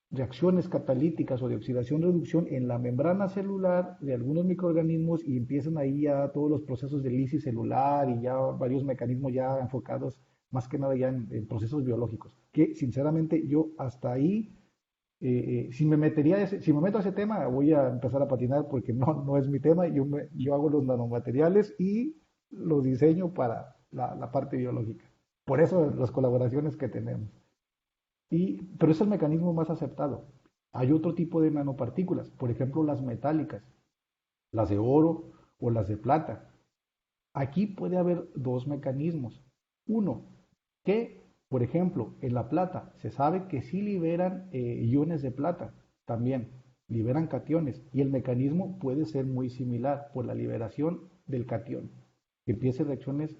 reacciones catalíticas o de oxidación-reducción en la membrana celular de algunos microorganismos y empiezan ahí ya todos los procesos de lisis celular y ya varios mecanismos ya enfocados más que nada ya en procesos biológicos, que sinceramente yo hasta ahí si me meto a ese tema, voy a empezar a patinar porque no es mi tema. Yo hago los nanomateriales y los diseño para la parte biológica. Por eso las colaboraciones que tenemos. Pero es el mecanismo más aceptado. Hay otro tipo de nanopartículas, por ejemplo las metálicas, las de oro o las de plata. Aquí puede haber dos mecanismos. Uno, que, por ejemplo, en la plata se sabe que sí liberan iones de plata, también liberan cationes, y el mecanismo puede ser muy similar por la liberación del catión, que empiece reacciones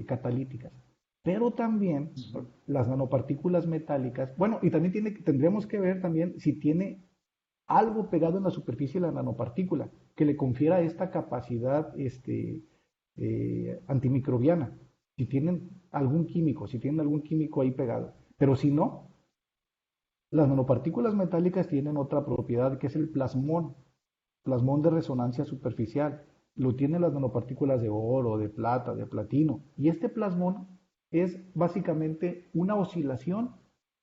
catalíticas. Pero también las nanopartículas metálicas, bueno, y también tendríamos que ver también si tiene algo pegado en la superficie de la nanopartícula que le confiera esta capacidad antimicrobiana. Si tienen algún químico ahí pegado. Pero si no, las nanopartículas metálicas tienen otra propiedad que es el plasmón de resonancia superficial. Lo tienen las nanopartículas de oro, de plata, de platino. Y este plasmón es básicamente una oscilación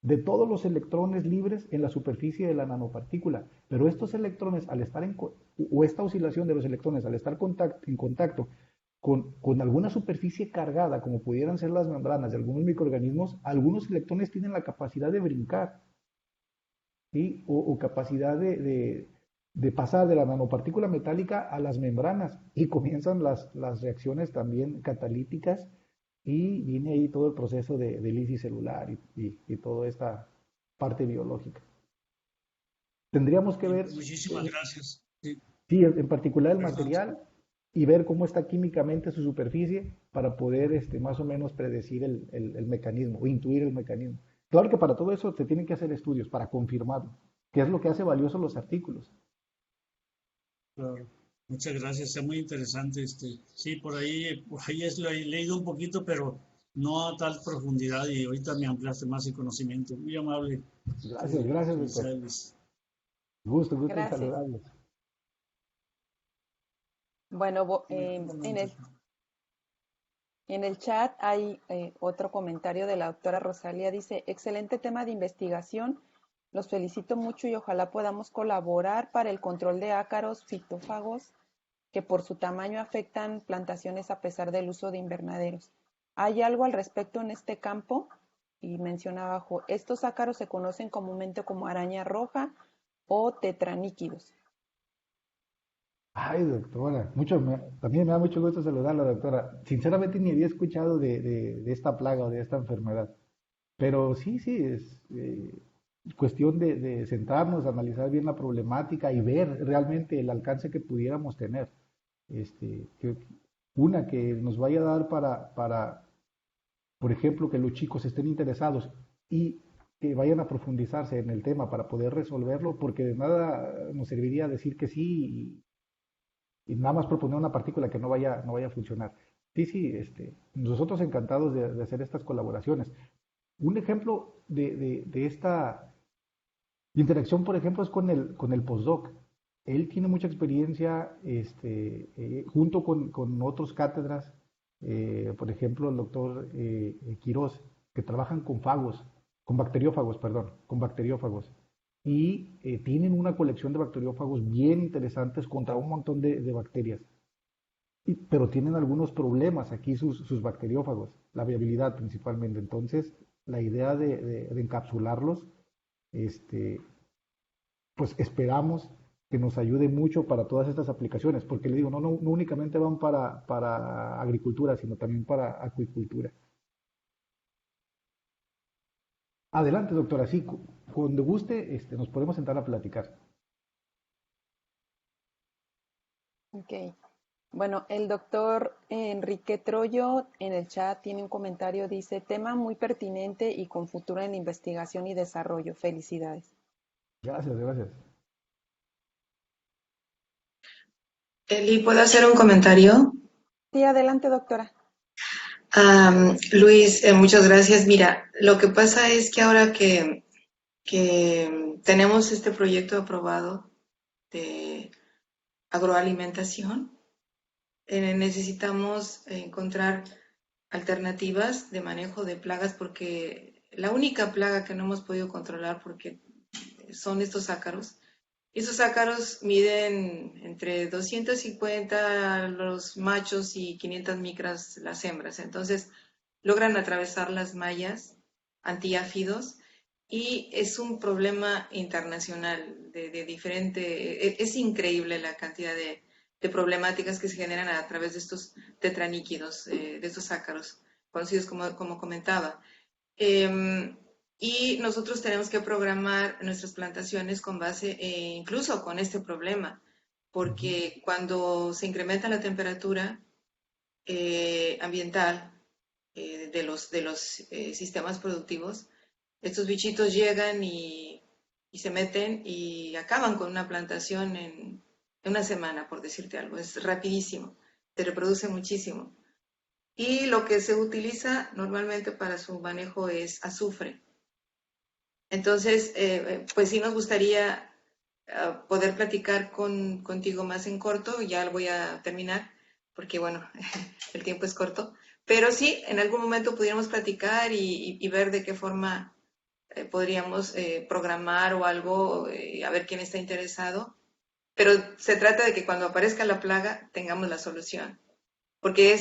de todos los electrones libres en la superficie de la nanopartícula. Pero estos electrones, o esta oscilación de los electrones, al estar en contacto con alguna superficie cargada, como pudieran ser las membranas de algunos microorganismos, algunos electrones tienen la capacidad de brincar, ¿sí? O capacidad de pasar de la nanopartícula metálica a las membranas y comienzan las reacciones también catalíticas y viene ahí todo el proceso de lisis celular y toda esta parte biológica. Tendríamos que ver, Muchísimas gracias. Sí, sí, en particular el perdón. material y ver cómo está químicamente su superficie para poder más o menos predecir el mecanismo o intuir el mecanismo. Claro que para todo eso se tienen que hacer estudios para confirmarlo, que es lo que hace valiosos los artículos. Claro. Muchas gracias, está muy interesante. Sí, por ahí lo he leído un poquito, pero no a tal profundidad y ahorita me ampliaste más el conocimiento. Muy amable, Gracias, gracias, doctor. Elvis. Gusto en Gracias. saludarlos. Bueno, Igualmente. en el chat hay otro comentario de la doctora Rosalía. Dice, excelente tema de investigación. Los felicito mucho y ojalá podamos colaborar para el control de ácaros fitófagos que por su tamaño afectan plantaciones a pesar del uso de invernaderos. ¿Hay algo al respecto en este campo? Y menciona abajo, estos ácaros se conocen comúnmente como araña roja o tetraníquidos. Ay, doctora, también me da mucho gusto saludarla, doctora. Sinceramente ni había escuchado de esta plaga o de esta enfermedad, pero sí, sí, es cuestión de sentarnos, analizar bien la problemática y ver realmente el alcance que pudiéramos tener. Que una que nos vaya a dar por ejemplo, que los chicos estén interesados y que vayan a profundizarse en el tema para poder resolverlo, porque de nada nos serviría decir que sí y nada más proponer una partícula que no vaya a funcionar. Sí, sí, nosotros encantados de hacer estas colaboraciones. Un ejemplo de esta interacción, por ejemplo, es con el postdoc. Él tiene mucha experiencia junto con otros cátedras, por ejemplo, el doctor Quirós, que trabajan con fagos, con bacteriófagos, perdón, con bacteriófagos. Y tienen una colección de bacteriófagos bien interesantes contra un montón de bacterias. Pero tienen algunos problemas aquí sus bacteriófagos, la viabilidad principalmente. Entonces, la idea de encapsularlos, este, pues esperamos que nos ayude mucho para todas estas aplicaciones, porque le digo, no únicamente van para agricultura, sino también para acuicultura. Adelante, doctora, sí, cuando guste, nos podemos sentar a platicar. Ok. Bueno, el doctor Enrique Troyo en el chat tiene un comentario, dice, tema muy pertinente y con futuro en investigación y desarrollo. Felicidades. Gracias, gracias. Eli, ¿puedo hacer un comentario? Sí, adelante, doctora. Luis, muchas gracias. Mira, lo que pasa es que ahora que tenemos este proyecto aprobado de agroalimentación, necesitamos encontrar alternativas de manejo de plagas porque la única plaga que no hemos podido controlar porque son estos ácaros. Esos ácaros miden entre 250 los machos y 500 micras las hembras. Entonces, logran atravesar las mallas antiáfidos y es un problema internacional de diferente. Es increíble la cantidad de problemáticas que se generan a través de estos tetraníquidos, de estos ácaros, conocidos como comentaba. Y nosotros tenemos que programar nuestras plantaciones con base incluso con este problema, porque cuando se incrementa la temperatura ambiental de los sistemas productivos, estos bichitos llegan y se meten y acaban con una plantación en una semana, por decirte algo. Es rapidísimo, se reproduce muchísimo. Y lo que se utiliza normalmente para su manejo es azufre. Entonces, pues sí nos gustaría poder platicar contigo más en corto, ya voy a terminar, porque bueno, el tiempo es corto, pero sí, en algún momento pudiéramos platicar y ver de qué forma podríamos programar o algo, a ver quién está interesado, pero se trata de que cuando aparezca la plaga tengamos la solución, porque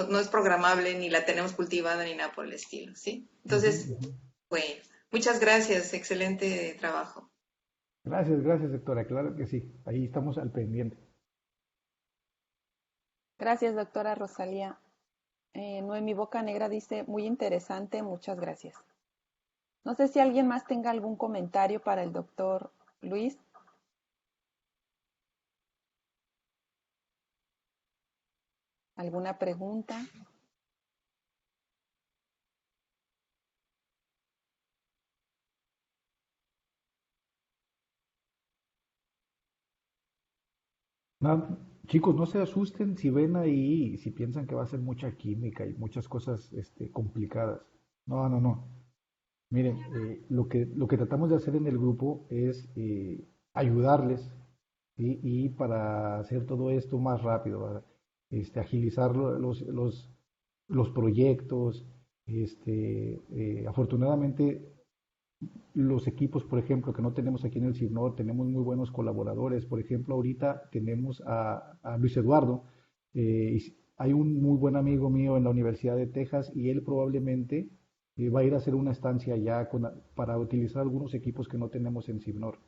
no es programable, ni la tenemos cultivada, ni nada por el estilo, ¿sí? Ujú, Entonces, ujú. bueno, muchas gracias, excelente trabajo. Gracias, gracias, doctora. Claro que sí. Ahí estamos al pendiente. Gracias, doctora Rosalía. Noemi Boca Negra dice, muy interesante, muchas gracias. No sé si alguien más tenga algún comentario para el doctor Luis. ¿Alguna pregunta? Nada, chicos, no se asusten si ven ahí, si piensan que va a ser mucha química y muchas cosas complicadas. No, no, no. Miren, lo que tratamos de hacer en el grupo es ayudarles, ¿sí? Y para hacer todo esto más rápido, ¿verdad? Agilizar los proyectos. Afortunadamente, los equipos, por ejemplo, que no tenemos aquí en el CIRNOR, tenemos muy buenos colaboradores. Por ejemplo, ahorita tenemos a Luis Eduardo. Hay un muy buen amigo mío en la Universidad de Texas y él probablemente va a ir a hacer una estancia allá para utilizar algunos equipos que no tenemos en CIRNOR.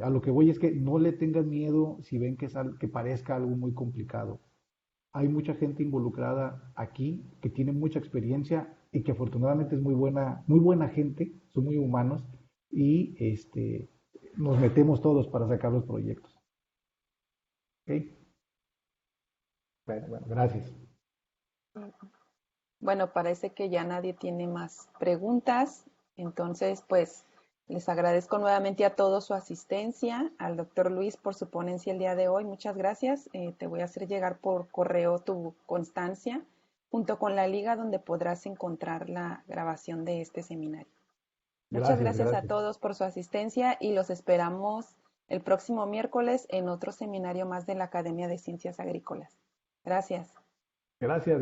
A lo que voy es que no le tengan miedo si ven que parezca algo muy complicado. Hay mucha gente involucrada aquí que tiene mucha experiencia y que afortunadamente es muy buena gente, son muy humanos y nos metemos todos para sacar los proyectos. ¿Ok? Bueno, gracias. Bueno, parece que ya nadie tiene más preguntas. Entonces, pues les agradezco nuevamente a todos su asistencia, al doctor Luis por su ponencia el día de hoy. Muchas gracias. Te voy a hacer llegar por correo tu constancia junto con la liga donde podrás encontrar la grabación de este seminario. Muchas gracias a todos por su asistencia y los esperamos el próximo miércoles en otro seminario más de la Academia de Ciencias Agrícolas. Gracias. Gracias.